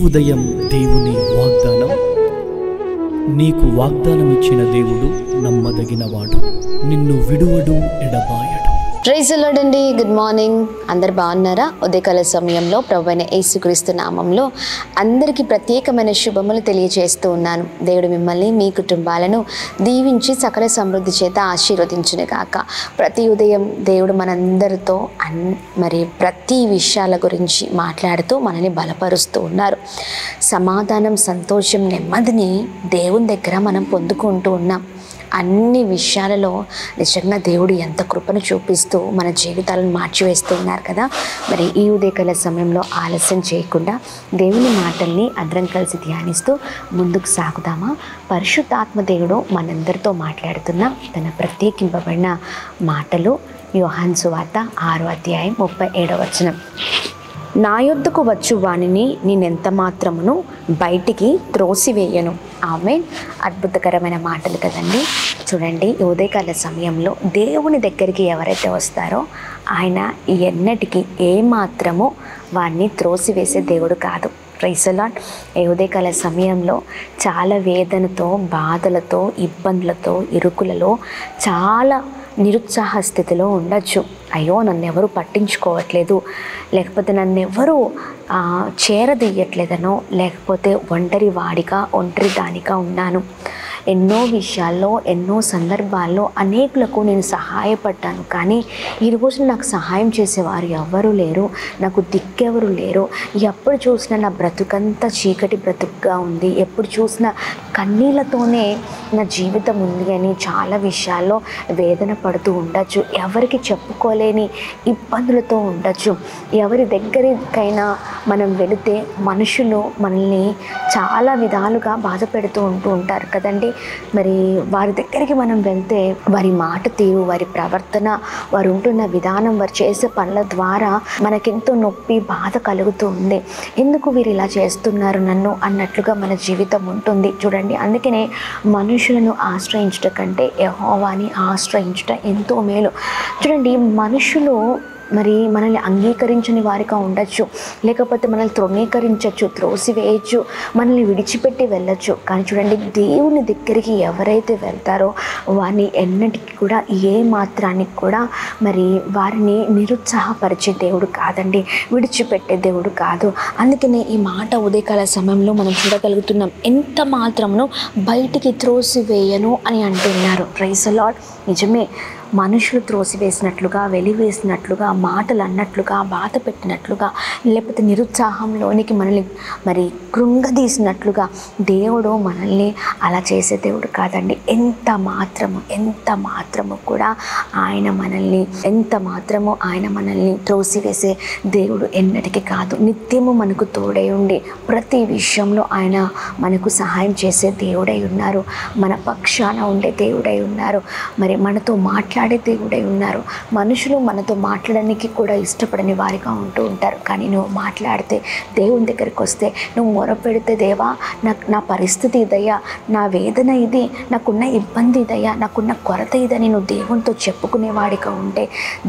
ఉదయం దేవుని వాగ్దానం. నీకు వాగ్దానం ఇచ్చిన దేవుడు నమ్మదగినవాడు, నిన్ను విడువడు, ఎడబాయడు. ప్రైజ్ ది లార్డ్ అండి. Good morning. అందరు బాగున్నారా? ఉదయకాల సమయంలో ప్రభువైన యేసుక్రీస్తు నామంలో అందరికీ ప్రత్యేకమైన శుభములు తెలియజేస్తూ ఉన్నాను. దేవుడు మిమ్మల్ని, మీ కుటుంబాలను దీవించి సకల సమృద్ధి చేత ఆశీర్వదించును గాక. ప్రతి ఉదయం దేవుడు మనందరితో మరి ప్రతి విషయాల గురించి మాట్లాడుతూ మనల్ని బలపరుస్తూ ఉన్నారు. సమాధానం, సంతోషం, నెమ్మదిని దేవుని దగ్గర మనం పొందుకుంటూ ఉన్నాం. అన్ని విషయాలలో నిజంగా దేవుడు ఎంత కృపను చూపిస్తూ మన జీవితాలను మార్చివేస్తూ ఉన్నారు కదా. మరి ఈ ఉదయకాల సమయంలో ఆలస్యం చేయకుండా దేవుని మాటల్ని అందరం కలిసి ధ్యానిస్తూ ముందుకు సాగుదామా? పరిశుద్ధాత్మ దేవుడు మనందరితో మాట్లాడుతున్న తన ప్రత్యేకింపబడిన మాటలు యోహాను సువార్త 6వ అధ్యాయం 37వ వచనం. నా యొద్దకు వచ్చు వానిని నేనెంత మాత్రమును బయటికి త్రోసివేయను. ఆమేన్. అద్భుతకరమైన మాటలు కదండి. చూడండి, ఉదయకాల సమయంలో దేవుని దగ్గరికి ఎవరైతే వస్తారో ఆయన ఎన్నటికీ ఏమాత్రము వారిని త్రోసివేసే దేవుడు కాదు. Praise the Lord. ఈ ఉదయకాల సమయంలో చాలా వేదనతో, బాధలతో, ఇబ్బందులతో, ఇరుకులలో, చాలా నిరుత్సాహ స్థితిలో ఉండొచ్చు. అయ్యో, నన్ను ఎవరు పట్టించుకోవట్లేదు, లేకపోతే నన్ను ఎవరు చేరదీయట్లేదనో, లేకపోతే ఒంటరి దానిగా ఉన్నాను. ఎన్నో విషయాల్లో, ఎన్నో సందర్భాల్లో అనేకులకు నేను సహాయపడ్డాను, కానీ ఈరోజు నాకు సహాయం చేసేవారు ఎవ్వరూ లేరు, నాకు దిక్కెవరు లేరు. ఎప్పుడు చూసినా నా బ్రతుకంతా చీకటి బ్రతుకుగా ఉంది, ఎప్పుడు చూసినా కన్నీళ్లతోనే నా జీవితం ఉంది అని చాలా విషయాల్లో వేదన పడుతూ ఉండొచ్చు. ఎవరికి చెప్పుకోలేని ఇబ్బందులతో ఉండొచ్చు. ఎవరి దగ్గరికైనా మనం వెళితే మనుషులు మనల్ని చాలా విధాలుగా బాధ పెడుతూ ఉంటారు కదండి. మరి వారి దగ్గరికి మనం వెళ్తే వారి మాట తీరు, వారి ప్రవర్తన, వారు ఉంటున్న విధానం, వారు చేసే పనుల ద్వారా మనకెంతో నొప్పి, బాధ కలుగుతూ ఉంది. ఎందుకు వీరు ఇలా చేస్తున్నారు నన్ను అన్నట్లుగా మన జీవితం ఉంటుంది. చూడండి, అందుకనే మనుషులను ఆశ్రయించుట కంటే యెహోవాని ఆశ్రయించుట ఎంతో మేలు. చూడండి, మనుషులు మరి మనల్ని అంగీకరించని వారిగా ఉండొచ్చు, లేకపోతే మనల్ని తృణీకరించవచ్చు, త్రోసివేయచ్చు, మనల్ని విడిచిపెట్టి వెళ్ళొచ్చు. కానీ చూడండి, దేవుని దగ్గరికి ఎవరైతే వెళ్తారో వారిని ఎన్నటికీ కూడా, ఏ మాత్రానికి కూడా మరి వారిని నిరుత్సాహపరిచే దేవుడు కాదండి, విడిచిపెట్టే దేవుడు కాదు. అందుకనే ఈ మాట ఉదయకాల సమయంలో మనం చూడగలుగుతున్నాం. ఎంత మాత్రమును బయటికి త్రోసివేయను అని అంటున్నారు. Praise the Lord. నిజమే, మనుషులు త్రోసివేసినట్లుగా, వెలివేసినట్లుగా, మాటలు అన్నట్లుగా, బాధ పెట్టినట్లుగా, లేకపోతే నిరుత్సాహంలోనికి మనల్ని మరి కృంగదీసినట్లుగా దేవుడు మనల్ని అలా చేసే దేవుడు కాదండి. ఎంత మాత్రము కూడా ఆయన మనల్ని త్రోసివేసే దేవుడు ఎన్నటికీ కాదు. నిత్యము మనకు తోడై ఉండి ప్రతి విషయంలో ఆయన మనకు సహాయం చేసే దేవుడై ఉన్నారు. మన పక్షాన ఉండే దేవుడై ఉన్నారు. మరి మనతో మాట్లాడే దేవుడై ఉన్నారు. మనుషులు మనతో మాట్లాడడానికి కూడా ఇష్టపడని వారిగా ఉంటూ ఉంటారు. కానీ నువ్వు మాట్లాడితే, దేవుని దగ్గరికి వస్తే, నువ్వు మొరపెడితే, దేవా నా పరిస్థితి ఇదయ్యా, నా వేదన ఇది, నాకున్న ఇబ్బంది ఇదయ్యా, నాకున్న కొరత ఇదని నువ్వు దేవునితో చెప్పుకునేవాడిగా ఉంటే,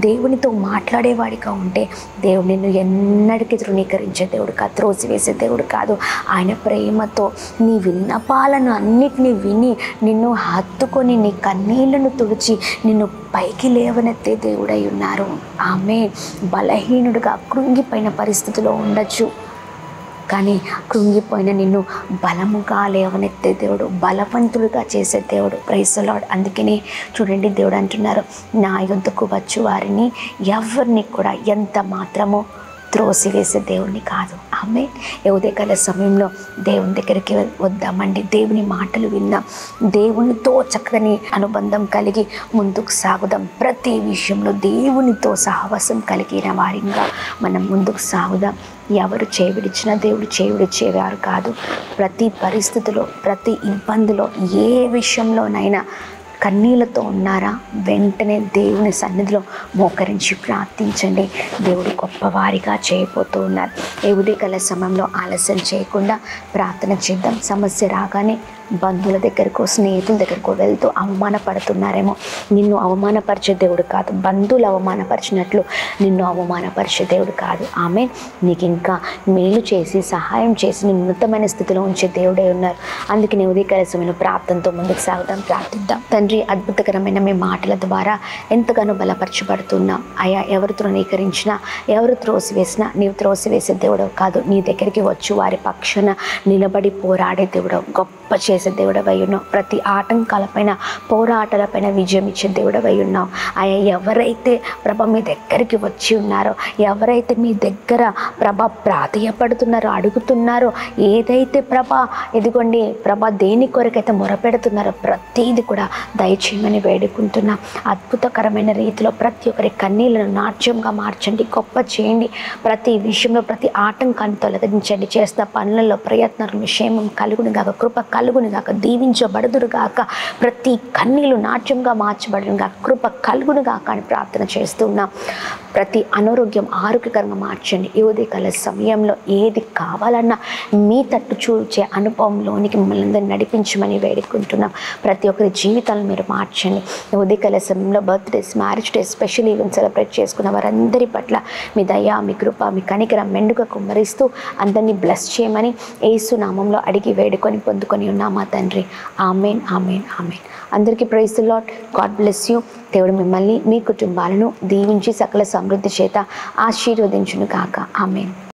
దేవునితో మాట్లాడేవాడిగా ఉంటే, దేవుడు నిన్ను ఎన్నటికీ తృణీకరించే దేవుడు కాదు, త్రోసివేసే దేవుడు కాదు. ఆయన ప్రేమతో నీ విన్నపాలను అన్నిటినీ విని నిన్ను హత్తుకొని, నీ కన్నీళ్లను తుడిచి నిన్ను పైకి లేవనెత్తే దేవుడై ఉన్నారు. ఆమె బలహీనుడిగా, కృంగిపోయిన పరిస్థితిలో ఉండొచ్చు, కానీ కృంగిపోయిన నిన్ను బలముగా లేవనెత్తే దేవుడు, బలవంతుడిగా చేసే దేవుడు. Praise the Lord. అందుకనే చూడండి, దేవుడు అంటున్నారు, నా యొద్దకు వచ్చు వారిని ఎవరిని కూడా ఎంత మాత్రమో త్రోసివేసే దేవుడిని కాదు. ఆమె ఉదయకాల సమయంలో దేవుని దగ్గరికి వద్దామండి. దేవుని మాటలు విందాం. దేవునితో చక్కని అనుబంధం కలిగి ముందుకు సాగుదాం. ప్రతి విషయంలో దేవునితో సహవాసం కలిగిన వారిగా మనం ముందుకు సాగుదాం. ఎవరు చేవిడిచినా దేవుడు చేవిడిచేవారు కాదు. ప్రతి పరిస్థితిలో, ప్రతి ఇబ్బందిలో, ఏ విషయంలోనైనా కన్నీళ్లతో ఉన్నారా, వెంటనే దేవుని సన్నిధిలో మోకరించి ప్రార్థించండి. దేవుడు గొప్పవారిగా చేయబోతూ ఉన్నారు. ఏ ఉదయకాల సమయంలో ఆలస్యం చేయకుండా ప్రార్థన చేద్దాం. సమస్య రాగానే బంధువుల దగ్గరకో స్నేహితుల దగ్గరకో వెళ్తూ అవమానపడుతున్నారేమో. నిన్ను అవమానపరిచే దేవుడు కాదు, బంధువులు అవమానపరిచినట్లు నిన్ను అవమానపరిచే దేవుడు కాదు. ఆమె నీకు ఇంకా మేలు చేసి సహాయం చేసి నిన్ను ఉన్నతమైన స్థితిలో ఉంచే దేవుడే ఉన్నారు. అందుకే నీ ఉదయకాల సమయంలో ప్రార్థనతో ముందుకు సాగుదాం, ప్రార్థిద్దాం. తండ్రి, అద్భుతకరమైన మీ మాటల ద్వారా ఎంతగానో బలపరచబడుతున్నాం అయా. ఎవరు తృణీకరించినా, ఎవరు త్రోసివేసినా నీవు త్రోసివేసే దేవుడవు కాదు. నీ దగ్గరికి వచ్చి వారి పక్షాన నిలబడి పోరాడే దేవుడవు, గొప్ప చేసే దేవుడవై ఉన్నావు. ప్రతి ఆటంకాలపైన పోరాటాలపైన విజయం ఇచ్చే దేవుడవై ఉన్నావు అయా. ఎవరైతే ప్రభ మీ దగ్గరికి వచ్చి ఉన్నారో, ఎవరైతే మీ దగ్గర ప్రభ ప్రాధేయపడుతున్నారో, అడుగుతున్నారో, ఏదైతే ప్రభ ఇదిగోండి ప్రభ దేని కొరకైతే మొరపెడుతున్నారో ప్రతీది కూడా దయచేయమని వేడుకుంటున్నా. అద్భుతకరమైన రీతిలో ప్రతి ఒక్కరి కన్నీళ్లను నాట్యంగా మార్చండి, గొప్ప చేయండి. ప్రతి విషయంలో ప్రతి ఆటంకాన్ని తొలగించండి. చేస్తున్న పనులలో ప్రయత్నాలను క్షేమం కలుగును గాక, కృప కలుగును గాక, దీవించబడుదురు గాక, ప్రతి కన్నీళ్లు నాట్యంగా మార్చబడును గాక, కృప కలుగును గాక అని ప్రార్థన చేస్తున్నా. ప్రతి అనారోగ్యం ఆరోగ్యకరంగా మార్చండి. ఈ ఉదయకాల సమయంలో ఏది కావాలన్నా మీ తట్టు చూచే అనుభవంలోనికి మిమ్మల్ని అందరినీ నడిపించమని వేడుకుంటున్నాం. ప్రతి ఒక్కరి జీవితాలను మీరు మార్చండి. ఉదయకాల సమయంలో birthdays, marriage days, special event celebrate చేసుకున్న వారందరి పట్ల మీ దయ, మీ కృప, మీ కనికరం మెండుగా కుమ్మరిస్తూ అందరినీ బ్లెస్ చేయమని యేసు నామంలో అడిగి వేడుకొని పొందుకొని ఉన్నామా తండ్రి. Amen, amen, amen. అందరికీ praise the Lord. God bless you. దేవుడు మిమ్మల్ని మీ కుటుంబాలను దీవించి సకల సమృద్ధి చేత ఆశీర్వదించును గాక. ఆమెన్.